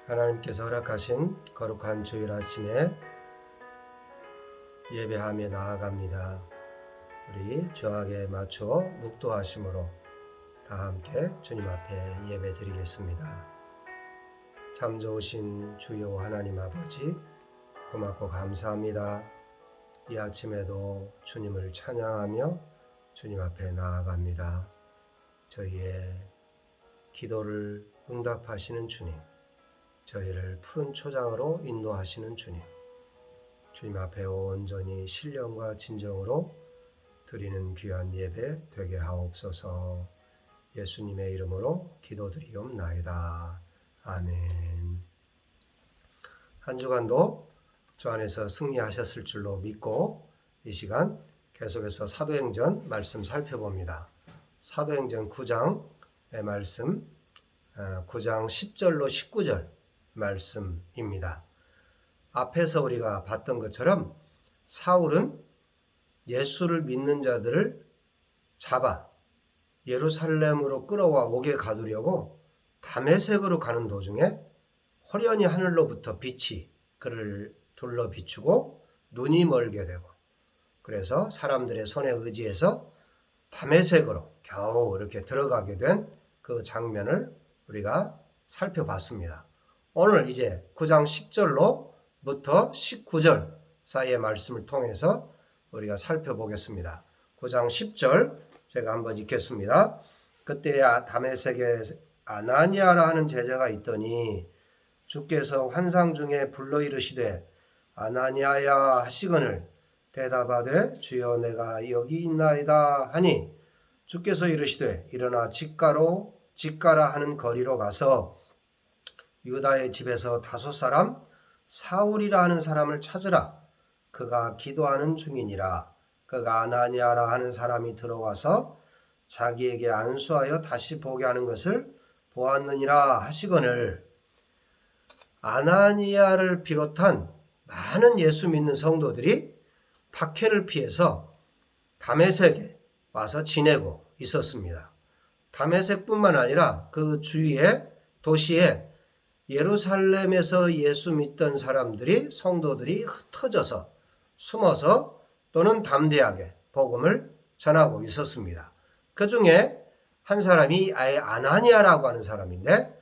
하나님께서 허락하신 거룩한 주일 아침에 예배하며 나아갑니다. 우리 주악에 맞춰 묵도하심으로 다 함께 주님 앞에 예배 드리겠습니다. 참 좋으신 주여 하나님 아버지, 고맙고 감사합니다. 이 아침에도 주님을 찬양하며 주님 앞에 나아갑니다. 저희의 기도를 응답하시는 주님, 저희를 푸른 초장으로 인도하시는 주님, 주님 앞에 온전히 신령과 진정으로 드리는 귀한 예배 되게 하옵소서. 예수님의 이름으로 기도드리옵나이다. 아멘. 한 주간도 주 안에서 승리하셨을 줄로 믿고 이 시간 계속해서 사도행전 말씀 살펴봅니다. 사도행전 9장의 말씀, 9장 10절로 19절 말씀입니다. 앞에서 우리가 봤던 것처럼 사울은 예수를 믿는 자들을 잡아 예루살렘으로 끌어와 옥에 가두려고 다메섹으로 가는 도중에 호련히 하늘로부터 빛이 그를 둘러 비추고 눈이 멀게 되고, 그래서 사람들의 손에 의지해서 다메섹으로 겨우 이렇게 들어가게 된 그 장면을 우리가 살펴봤습니다. 오늘 이제 9장 10절로부터 19절 사이의 말씀을 통해서 우리가 살펴보겠습니다. 9장 10절 제가 한번 읽겠습니다. 그때 다메섹에 아나니아라 하는 제자가 있더니 주께서 환상 중에 불러 이르시되 아나니아야 하시거늘 대답하되 주여 내가 여기 있나이다 하니 주께서 이르시되 일어나 직가라 하는 거리로 가서 유다의 집에서 다섯 사람 사울이라 하는 사람을 찾으라. 그가 기도하는 중이니라. 그가 아나니아라 하는 사람이 들어와서 자기에게 안수하여 다시 보게 하는 것을 보았느니라 하시거늘, 아나니아를 비롯한 많은 예수 믿는 성도들이 박해를 피해서 다메섹에 와서 지내고 있었습니다. 다메섹뿐만 아니라 그 주위의 도시에 예루살렘에서 예수 믿던 사람들이, 성도들이 흩어져서 숨어서 또는 담대하게 복음을 전하고 있었습니다. 그 중에 한 사람이 아나니아라고 하는 사람인데,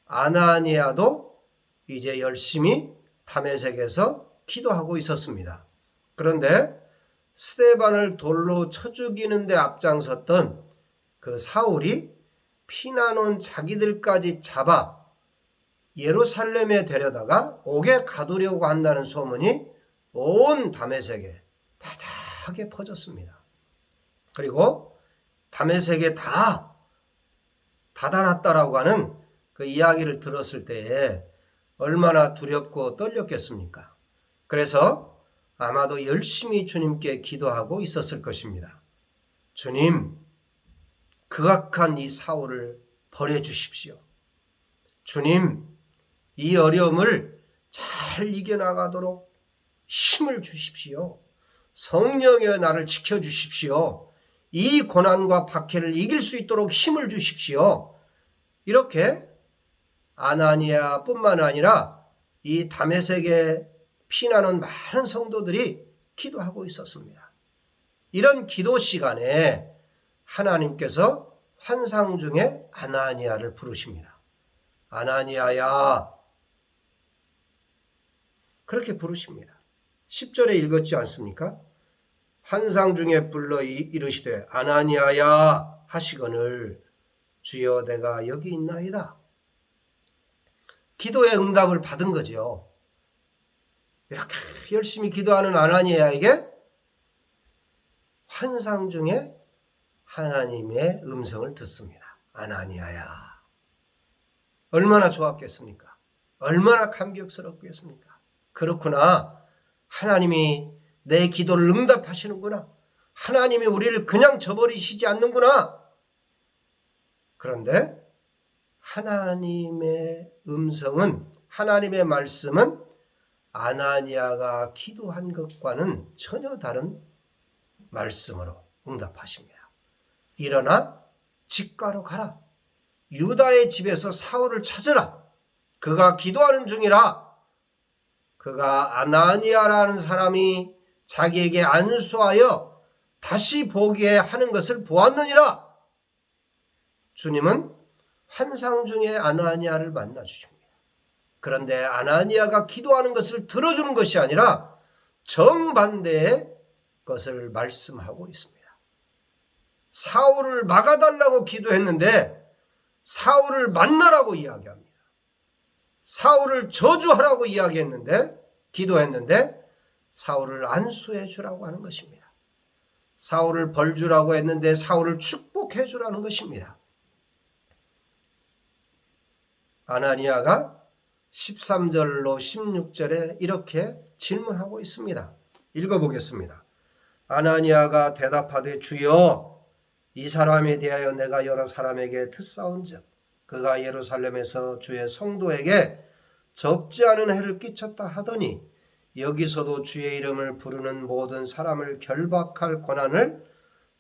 아나니아도 이제 열심히 다메섹에서 기도하고 있었습니다. 그런데 스데반을 돌로 쳐 죽이는 데 앞장섰던 그 사울이 피나는 자기들까지 잡아 예루살렘에 데려다가 옥에 가두려고 한다는 소문이 온 다메섹에 바닥에 퍼졌습니다. 그리고 다메섹에 다 다다랐다라고 하는 그 이야기를 들었을 때에 얼마나 두렵고 떨렸겠습니까? 그래서 아마도 열심히 주님께 기도하고 있었을 것입니다. 주님, 극악한 이 사울을 버려주십시오. 주님, 이 어려움을 잘 이겨나가도록 힘을 주십시오. 성령의 나를 지켜주십시오. 이 고난과 박해를 이길 수 있도록 힘을 주십시오. 이렇게 아나니아뿐만 아니라 이 다메섹에 피나는 많은 성도들이 기도하고 있었습니다. 이런 기도 시간에 하나님께서 환상 중에 아나니아를 부르십니다. 아나니아야, 그렇게 부르십니다. 10절에 읽었지 않습니까? 환상 중에 불러 이르시되 아나니아야 하시거늘 주여 내가 여기 있나이다. 기도의 응답을 받은 거죠. 이렇게 열심히 기도하는 아나니아에게 환상 중에 하나님의 음성을 듣습니다. 아나니아야. 얼마나 좋았겠습니까? 얼마나 감격스럽겠습니까? 그렇구나. 하나님이 내 기도를 응답하시는구나. 하나님이 우리를 그냥 저버리시지 않는구나. 그런데 하나님의 음성은, 하나님의 말씀은 아나니아가 기도한 것과는 전혀 다른 말씀으로 응답하십니다. 일어나 직가로 가라. 유다의 집에서 사울을 찾으라. 그가 기도하는 중이라 그가 아나니아라는 사람이 자기에게 안수하여 다시 보게 하는 것을 보았느니라. 주님은 환상 중에 아나니아를 만나 주십니다. 그런데 아나니아가 기도하는 것을 들어주는 것이 아니라 정반대의 것을 말씀하고 있습니다. 사울을 막아달라고 기도했는데 사울을 만나라고 이야기합니다. 사울을 저주하라고 이야기했는데 기도했는데 사울을 안수해 주라고 하는 것입니다. 사울을 벌 주라고 했는데 사울을 축복해 주라는 것입니다. 아나니아가 13절로 16절에 이렇게 질문하고 있습니다. 읽어보겠습니다. 아나니아가 대답하되 주여 이 사람에 대하여 내가 여러 사람에게 듣사온즉 그가 예루살렘에서 주의 성도에게 적지 않은 해를 끼쳤다 하더니 여기서도 주의 이름을 부르는 모든 사람을 결박할 권한을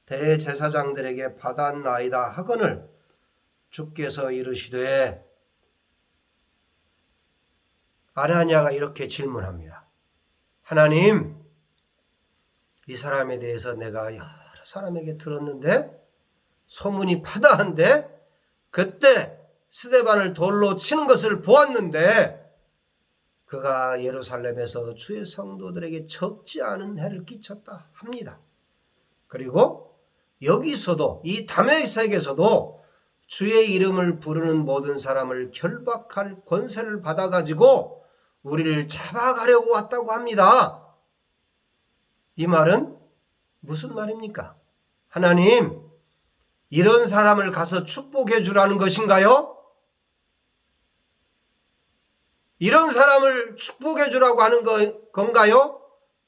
대제사장들에게 받았나이다 하거늘 주께서 이르시되. 아나니아가 이렇게 질문합니다. 하나님, 이 사람에 대해서 내가 여러 사람에게 들었는데 소문이 파다한데 그때 스데반을 돌로 치는 것을 보았는데 그가 예루살렘에서 주의 성도들에게 적지 않은 해를 끼쳤다 합니다. 그리고 여기서도 이 다메섹에서도 주의 이름을 부르는 모든 사람을 결박할 권세를 받아가지고 우리를 잡아가려고 왔다고 합니다. 이 말은 무슨 말입니까? 하나님, 이런 사람을 가서 축복해 주라는 것인가요? 이런 사람을 축복해 주라고 하는 건가요?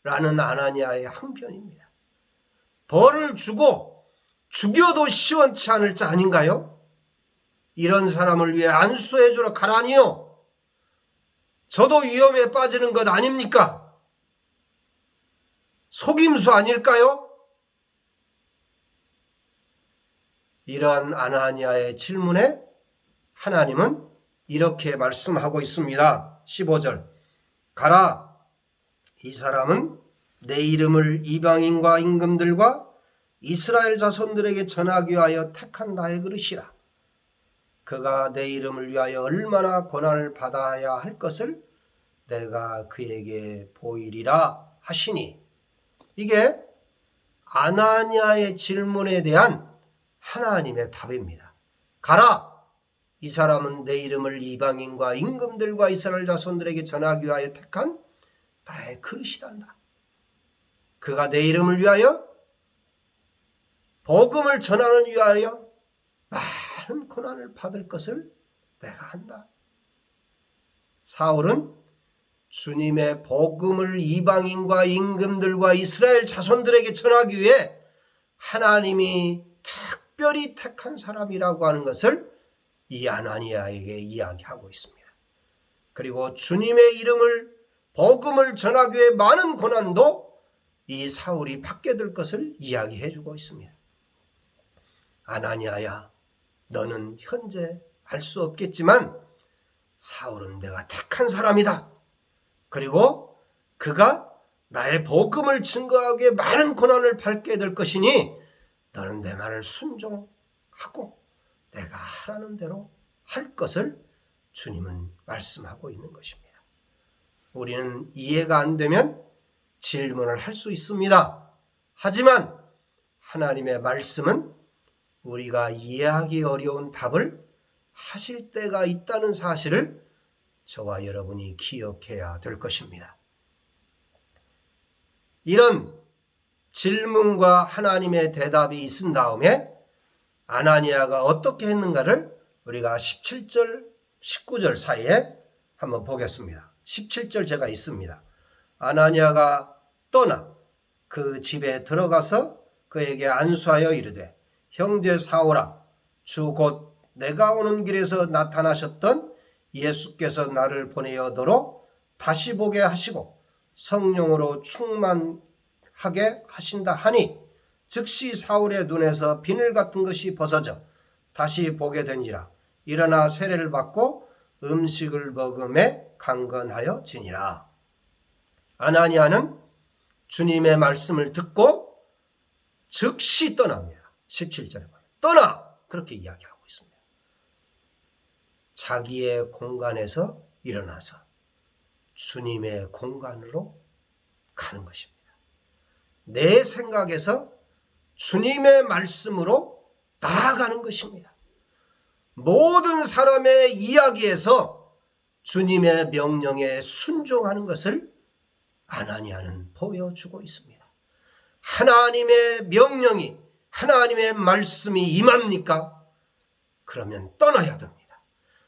라는 아나니아의 항변입니다. 벌을 주고 죽여도 시원치 않을 자 아닌가요? 이런 사람을 위해 안수해 주러 가라니요. 저도 위험에 빠지는 것 아닙니까? 속임수 아닐까요? 이러한 아나니아의 질문에 하나님은 이렇게 말씀하고 있습니다. 15절 가라, 이 사람은 내 이름을 이방인과 임금들과 이스라엘 자손들에게 전하기 위하여 택한 나의 그릇이라. 그가 내 이름을 위하여 얼마나 고난을 받아야 할 것을 내가 그에게 보이리라 하시니. 이게 아나니아의 질문에 대한 하나님의 답입니다. 가라, 이 사람은 내 이름을 이방인과 임금들과 이스라엘 자손들에게 전하기 위하여 택한 나의 그릇이란다. 그가 내 이름을 위하여 복음을 전하는 위하여 많은 고난을 받을 것을 내가 한다. 사울은 주님의 복음을 이방인과 임금들과 이스라엘 자손들에게 전하기 위해 하나님이 특별히 택한 사람이라고 하는 것을 이 아나니아에게 이야기하고 있습니다. 그리고 주님의 이름을 복음을 전하기 위해 많은 고난도 이 사울이 받게 될 것을 이야기해 주고 있습니다. 아나니아야, 너는 현재 알 수 없겠지만 사울은 내가 택한 사람이다. 그리고 그가 나의 복음을 증거하기 위해 많은 고난을 받게 될 것이니 너는 내 말을 순종하고 내가 하라는 대로 할 것을 주님은 말씀하고 있는 것입니다. 우리는 이해가 안 되면 질문을 할 수 있습니다. 하지만 하나님의 말씀은 우리가 이해하기 어려운 답을 하실 때가 있다는 사실을 저와 여러분이 기억해야 될 것입니다. 이런 질문과 하나님의 대답이 있은 다음에 아나니아가 어떻게 했는가를 우리가 17절, 19절 사이에 한번 보겠습니다. 17절 제가 있습니다. 아나니아가 떠나 그 집에 들어가서 그에게 안수하여 이르되 형제 사울아, 주 곧 내가 오는 길에서 나타나셨던 예수께서 나를 보내어 너로 다시 보게 하시고 성령으로 충만하게 하신다 하니 즉시 사울의 눈에서 비늘 같은 것이 벗어져 다시 보게 된지라. 일어나 세례를 받고 음식을 먹음에 강건하여 지니라. 아나니아는 주님의 말씀을 듣고 즉시 떠납니다. 17절에 보면 떠나! 그렇게 이야기하고 있습니다. 자기의 공간에서 일어나서 주님의 공간으로 가는 것입니다. 내 생각에서 주님의 말씀으로 나아가는 것입니다. 모든 사람의 이야기에서 주님의 명령에 순종하는 것을 아나니아는 보여주고 있습니다. 하나님의 명령이, 하나님의 말씀이 임합니까? 그러면 떠나야 됩니다.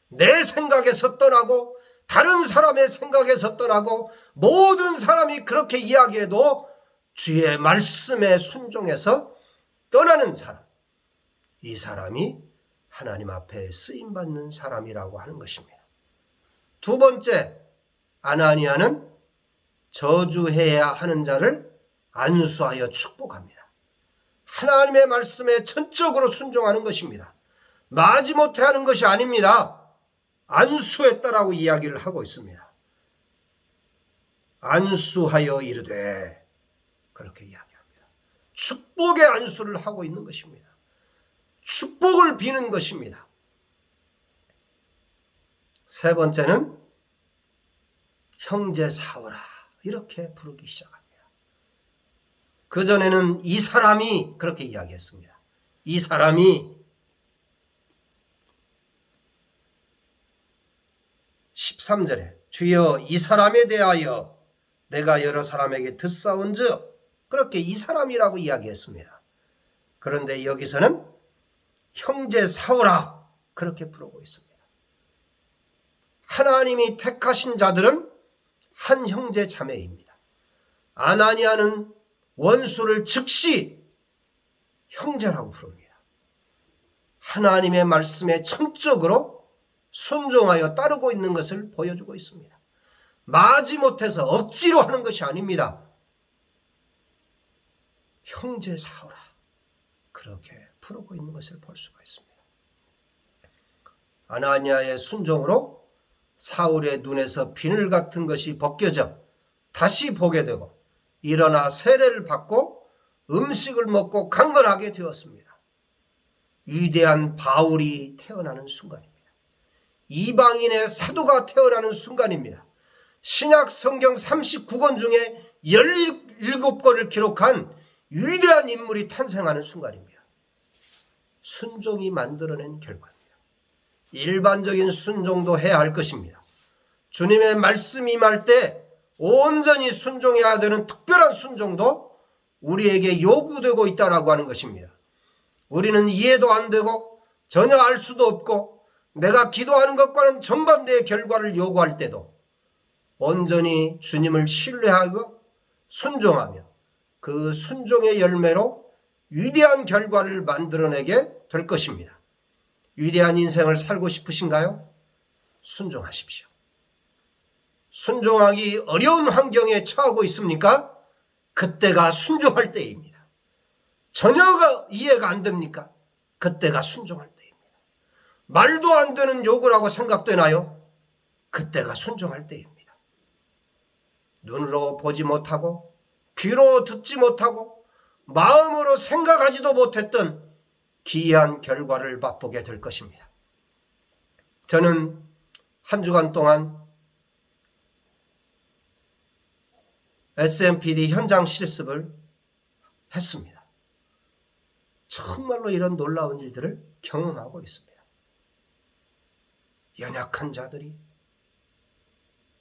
내 생각에서 떠나고 다른 사람의 생각에서 떠나고 모든 사람이 그렇게 이야기해도 주의 말씀에 순종해서 떠나는 사람, 이 사람이 하나님 앞에 쓰임받는 사람이라고 하는 것입니다. 두 번째, 아나니아는 저주해야 하는 자를 안수하여 축복합니다. 하나님의 말씀에 전적으로 순종하는 것입니다. 마지못해 하는 것이 아닙니다. 안수했다라고 이야기를 하고 있습니다. 안수하여 이르되, 그렇게 이야기합니다. 축복의 안수를 하고 있는 것입니다. 축복을 비는 것입니다. 세 번째는 형제 사오라, 이렇게 부르기 시작합니다. 그전에는 이 사람이 그렇게 이야기했습니다. 이 사람이 13절에 주여 이 사람에 대하여 내가 여러 사람에게 듣사온즉, 그렇게 이 사람이라고 이야기했습니다. 그런데 여기서는 형제 사오라, 그렇게 부르고 있습니다. 하나님이 택하신 자들은 한 형제 자매입니다. 아나니아는 원수를 즉시 형제라고 부릅니다. 하나님의 말씀에 전적으로 순종하여 따르고 있는 것을 보여주고 있습니다. 마지못해서 억지로 하는 것이 아닙니다. 형제 사오라, 그렇게 부르고 있는 것을 볼 수가 있습니다. 아나니아의 순종으로 사울의 눈에서 비늘 같은 것이 벗겨져 다시 보게 되고 일어나 세례를 받고 음식을 먹고 강건하게 되었습니다. 위대한 바울이 태어나는 순간입니다. 이방인의 사도가 태어나는 순간입니다. 신약 성경 39권 중에 17권을 기록한 위대한 인물이 탄생하는 순간입니다. 순종이 만들어낸 결과입니다. 일반적인 순종도 해야 할 것입니다. 주님의 말씀이 임할 때 온전히 순종해야 되는 특별한 순종도 우리에게 요구되고 있다고 하는 것입니다. 우리는 이해도 안 되고 전혀 알 수도 없고 내가 기도하는 것과는 정반대의 결과를 요구할 때도 온전히 주님을 신뢰하고 순종하며 그 순종의 열매로 위대한 결과를 만들어내게 될 것입니다. 위대한 인생을 살고 싶으신가요? 순종하십시오. 순종하기 어려운 환경에 처하고 있습니까? 그때가 순종할 때입니다. 전혀 이해가 안 됩니까? 그때가 순종할 때입니다. 말도 안 되는 요구라고 생각되나요? 그때가 순종할 때입니다. 눈으로 보지 못하고 귀로 듣지 못하고 마음으로 생각하지도 못했던 기이한 결과를 맛보게 될 것입니다. 저는 한 주간 동안 SMPD 현장 실습을 했습니다. 정말로 이런 놀라운 일들을 경험하고 있습니다. 연약한 자들이,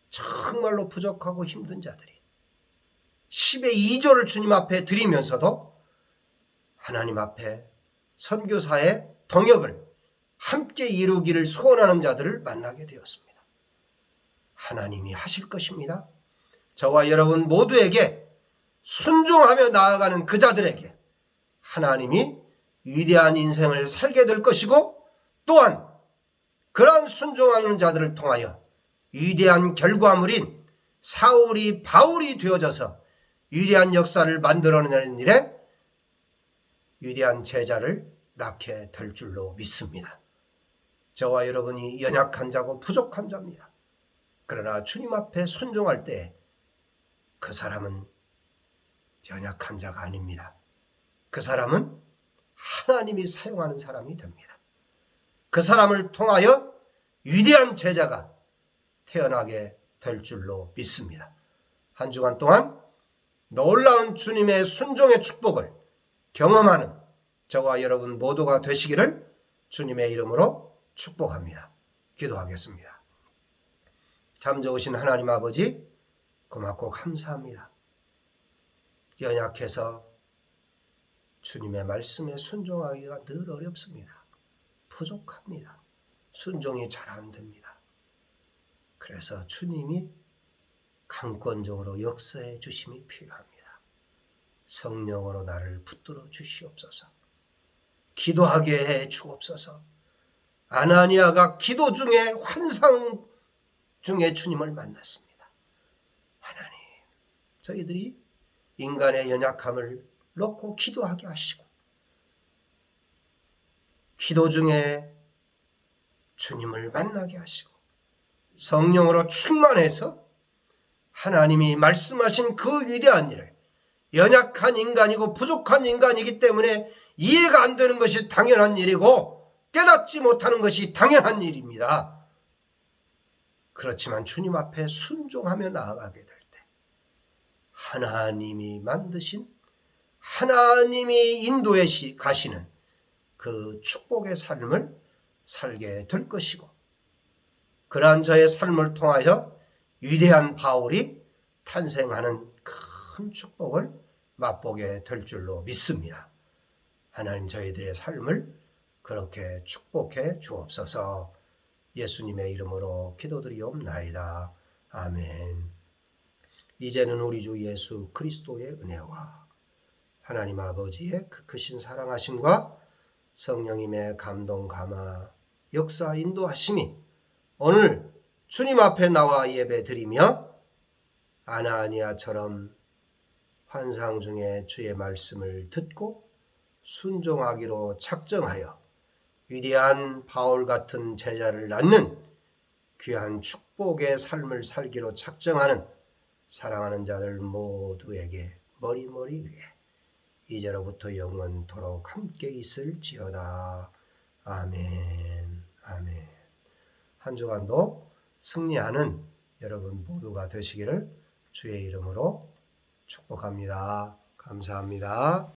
정말로 부족하고 힘든 자들이 10의 2조를 주님 앞에 드리면서도 하나님 앞에 선교사의 동역을 함께 이루기를 소원하는 자들을 만나게 되었습니다. 하나님이 하실 것입니다. 저와 여러분 모두에게 순종하며 나아가는 그 자들에게 하나님이 위대한 인생을 살게 될 것이고, 또한 그러한 순종하는 자들을 통하여 위대한 결과물인 사울이 바울이 되어져서 위대한 역사를 만들어내는 일에 위대한 제자를 낳게 될 줄로 믿습니다. 저와 여러분이 연약한 자고 부족한 자입니다. 그러나 주님 앞에 순종할 때 그 사람은 연약한 자가 아닙니다. 그 사람은 하나님이 사용하는 사람이 됩니다. 그 사람을 통하여 위대한 제자가 태어나게 될 줄로 믿습니다. 한 주간 동안 놀라운 주님의 순종의 축복을 경험하는 저와 여러분 모두가 되시기를 주님의 이름으로 축복합니다. 기도하겠습니다. 참 좋으신 하나님 아버지, 고맙고 감사합니다. 연약해서 주님의 말씀에 순종하기가 늘 어렵습니다. 부족합니다. 순종이 잘 안 됩니다. 그래서 주님이 강권적으로 역사해 주심이 필요합니다. 성령으로 나를 붙들어 주시옵소서. 기도하게 해 주옵소서. 아나니아가 기도 중에 환상 중에 주님을 만났습니다. 하나님, 저희들이 인간의 연약함을 놓고 기도하게 하시고 기도 중에 주님을 만나게 하시고 성령으로 충만해서 하나님이 말씀하신 그 위대한 일을 연약한 인간이고 부족한 인간이기 때문에 이해가 안 되는 것이 당연한 일이고 깨닫지 못하는 것이 당연한 일입니다. 그렇지만 주님 앞에 순종하며 나아가게 될 때 하나님이 만드신 하나님이 인도해 가시는 그 축복의 삶을 살게 될 것이고 그러한 저의 삶을 통하여 위대한 바울이 탄생하는 큰 축복을 맛보게 될 줄로 믿습니다. 하나님 저희들의 삶을 그렇게 축복해 주옵소서. 예수님의 이름으로 기도드리옵나이다. 아멘. 이제는 우리 주 예수 그리스도의 은혜와 하나님 아버지의 크신 사랑하심과 성령님의 감동 감화 역사 인도하심이 오늘 주님 앞에 나와 예배 드리며 아나니아처럼 환상 중에 주의 말씀을 듣고 순종하기로 작정하여 위대한 바울 같은 제자를 낳는 귀한 축복의 삶을 살기로 작정하는 사랑하는 자들 모두에게 머리머리 위에 이제로부터 영원토록 함께 있을지어다. 아멘. 아멘. 한 주간도 승리하는 여러분 모두가 되시기를 주의 이름으로 축복합니다. 감사합니다.